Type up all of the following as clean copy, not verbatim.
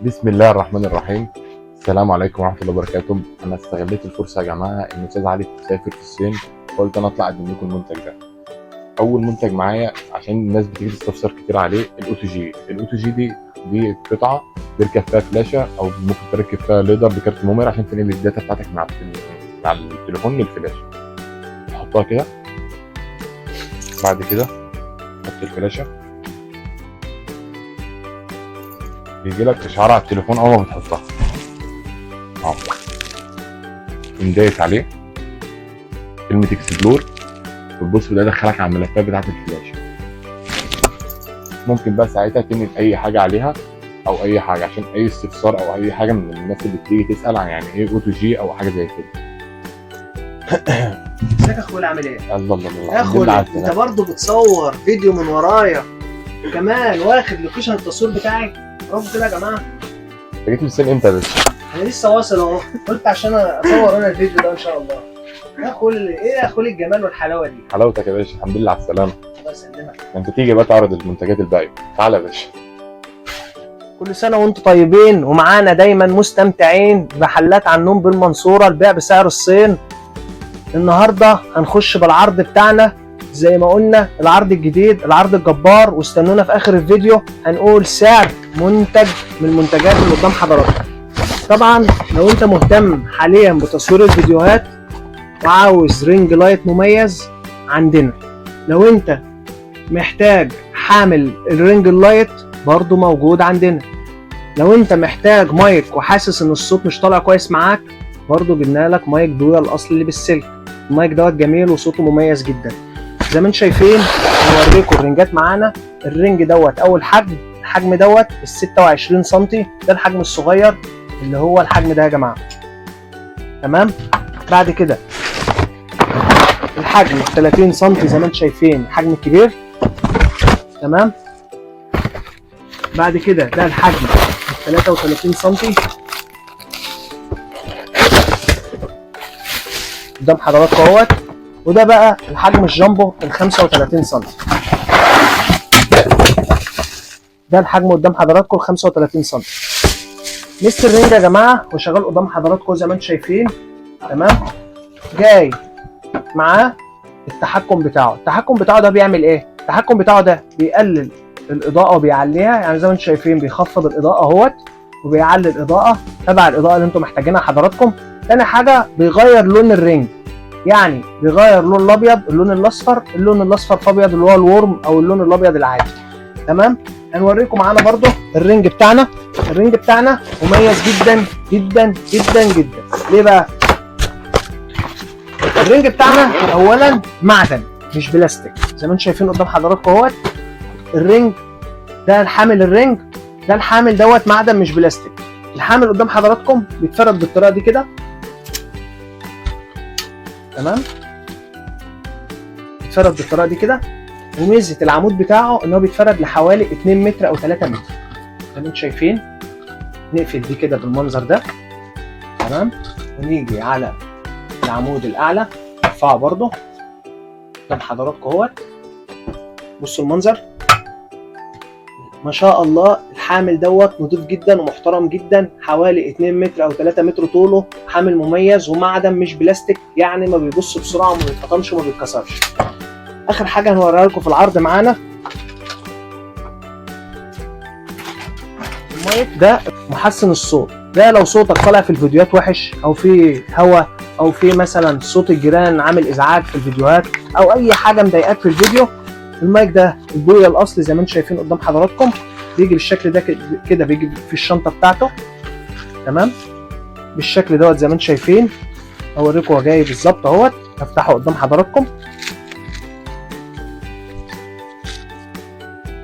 بسم الله الرحمن الرحيم. السلام عليكم ورحمة الله وبركاته. أنا استغليت الفرصة يا جماعة إن أستاذ علي مسافر في الصين، فقلت أنا أطلع أقدم لكم المنتج ده. أول منتج معايا عشان الناس بتيجي تستفسر كتير عليه الأوتو جي. الأوتو جي دي قطعة بيركب فيها فلاشة أو ممكن تركب فيها ليدر بكارت ميموري عشان تنقل الداتا بتاعتك من على التليفون للفلاشة. تحطها كده، بعد كده تحط الفلاشة، بيجي لك إشعار على التليفون أول ما بتحطها. أهو دايس عليه كلمة اكسبلور، وتبص ده يدخلك على الملفات بتاعت الفلاش. ممكن بقى ساعتها تنقل اي حاجه عليها او اي حاجه عشان اي استفسار او اي حاجه من الناس اللي بتيجي تسال عن يعني ايه اوتو جي او حاجه زي كده. ازيك يا اخويا، عامل ايه؟ الله الله الله يا اخويا انت برضه بتصور فيديو من ورايا وكمان واخد لوكيشن التصوير بتاعي. برافو كده يا جماعه. انت جيت من الصين امتى يا باشا؟ انا لسه واصل اهو، قلت عشان اصور انا الفيديو ده ان شاء الله. يا اخويا ايه يا اخويا الجمال والحلاوه دي؟ حلاوتك يا باشا، الحمد لله على السلامه. الله يسلمك. انت تيجي بقى تعرض المنتجات الباقيه. تعالى يا باشا. كل سنه وانتم طيبين ومعانا دايما مستمتعين بمحلات عنون بالمنصوره، البيع بسعر الصين. النهارده هنخش بالعرض بتاعنا زي ما قلنا، العرض الجديد، العرض الجبار، واستنونا في اخر الفيديو هنقول سعر منتج من المنتجات اللي قدام حضراتكم. طبعا لو انت مهتم حاليا بتصوير الفيديوهات وعاوز رينج لايت مميز عندنا. لو انت محتاج حامل الرينج لايت برضو موجود عندنا. لو انت محتاج مايك وحاسس ان الصوت مش طالع كويس معاك، برضو جبنا لك مايك بويا الاصلي اللي بالسلك. المايك دوت جميل وصوته مميز جدا. زي ما انتم شايفين هنوريكم الرنجات معانا. الرنج دوت اول حجم، الحجم دوت ال 26 سم، ده الحجم الصغير اللي هو الحجم ده يا جماعه. تمام. بعد كده الحجم 30 سم زي ما انتم شايفين، الحجم الكبير. تمام. بعد كده ده الحجم 33 سم قدام حضراتكم اهوت. وده بقى الحجم الجامبو ال 35 سم. ده الحجم قدام حضراتكم ال 35 سم. ميزه الرنج يا جماعه وشغال قدام حضراتكم زي ما انتم شايفين. تمام. جاي معاه التحكم بتاعه. التحكم بتاعه ده بيعمل ايه؟ التحكم بتاعه ده بيقلل الاضاءه وبيعليها، يعني زي ما انتم شايفين بيخفض الاضاءه اهوت وبيعلي الاضاءه تبع الاضاءه اللي انتم محتاجينها حضراتكم. تاني حاجه بيغير لون الرنج، يعني بيغير اللون الابيض، اللون الاصفر، اللون الاصفر في ابيض اللي هو الورم او اللون الابيض العادي. تمام. هنوريكم معانا برده الرنج بتاعنا. الرنج بتاعنا مميز جدا جدا جدا جدا. ليه بقى؟ الرنج بتاعنا اولا معدن مش بلاستيك زي ما انتم شايفين قدام حضراتكم اهوت. الرنج ده الحامل، الرنج ده الحامل دوت معدن مش بلاستيك. الحامل قدام حضراتكم بيتفرد بالطريقه دي كده. تمام. بيتفرد بالطريقه دي كده. وميزه العمود بتاعه ان هو بيتفرد لحوالي 2 متر او 3 متر زي ما انتم شايفين. نقفل دي كده بالمنظر ده. تمام. ونيجي على العمود الاعلى نرفعه برده قدام حضراتكم اهوت. بصوا المنظر ما شاء الله. الحامل دوت نضيف جدا ومحترم جدا، حوالي 2 متر او 3 متر طوله. حامل مميز ومعدن مش بلاستيك، يعني ما بيبص بسرعه وما بيتقطمش وما بيتكسرش. اخر حاجه هنوريها لكم في العرض معانا المايك ده محسن الصوت. ده لو صوتك طالع في الفيديوهات وحش او في هوا او في مثلا صوت الجيران عامل ازعاج في الفيديوهات او اي حاجه مضايقاك في الفيديو، المايك ده البويا الاصلي زي ما انتم شايفين قدام حضراتكم بيجي بالشكل ده كده، بيجي في الشنطه بتاعته. تمام. بالشكل دوت زي ما انتم شايفين. اوريكم هو جاي بالظبط اهوت. هفتحه قدام حضراتكم.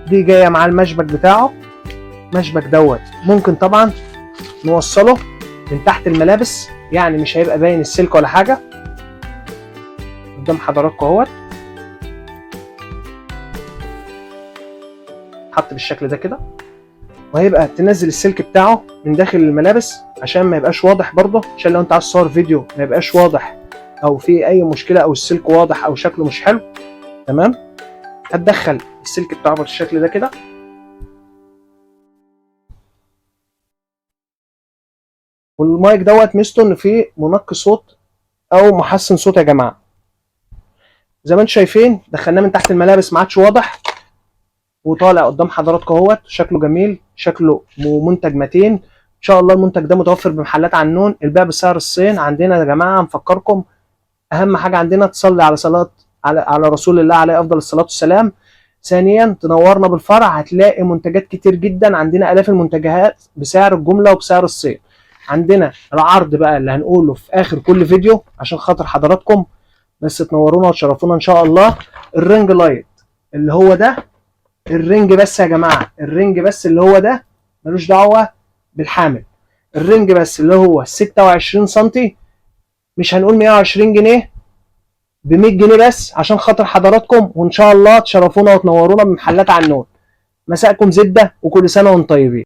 دي جايه مع المشبك بتاعه. المشبك دوت ممكن طبعا نوصله من تحت الملابس، يعني مش هيبقى باين السلك ولا حاجه. قدام حضراتكم اهوت حط بالشكل ده كده. وهيبقى تنزل السلك بتاعه من داخل الملابس عشان ما يبقاش واضح برضه، عشان لو انت عايز تصور فيديو ما يبقاش واضح او في اي مشكله او السلك واضح او شكله مش حلو. تمام. هتدخل السلك بتاعه بالشكل ده كده والمايك دوت ميزته ان فيه منقي صوت او محسن صوت يا جماعه. زي ما انتم شايفين دخلناه من تحت الملابس ما عادش واضح، وطالع قدام حضراتكم اهوت، شكله جميل، شكله منتج متين. ان شاء الله المنتج ده متوفر بمحلات عنون، البيع بسعر الصين. عندنا يا جماعه نفكركم اهم حاجه عندنا تصلي على صلاه على رسول الله عليه افضل الصلاه والسلام. ثانيا تنورنا بالفرع، هتلاقي منتجات كتير جدا، عندنا الاف المنتجات بسعر الجمله وبسعر الصين. عندنا العرض بقى اللي هنقوله في اخر كل فيديو عشان خاطر حضراتكم بس تنورونا وتشرفونا ان شاء الله. الرينج لايت اللي هو ده، الرينج بس يا جماعه، الرينج بس اللي هو ده ملوش دعوه بالحامل. الرينج بس اللي هو 26 سم، مش هنقول 120 جنيه، ب 100 جنيه بس عشان خاطر حضراتكم، وان شاء الله تشرفونا وتنورونا بمحلات عنون. مساءكم زبده وكل سنه وانتم طيبين.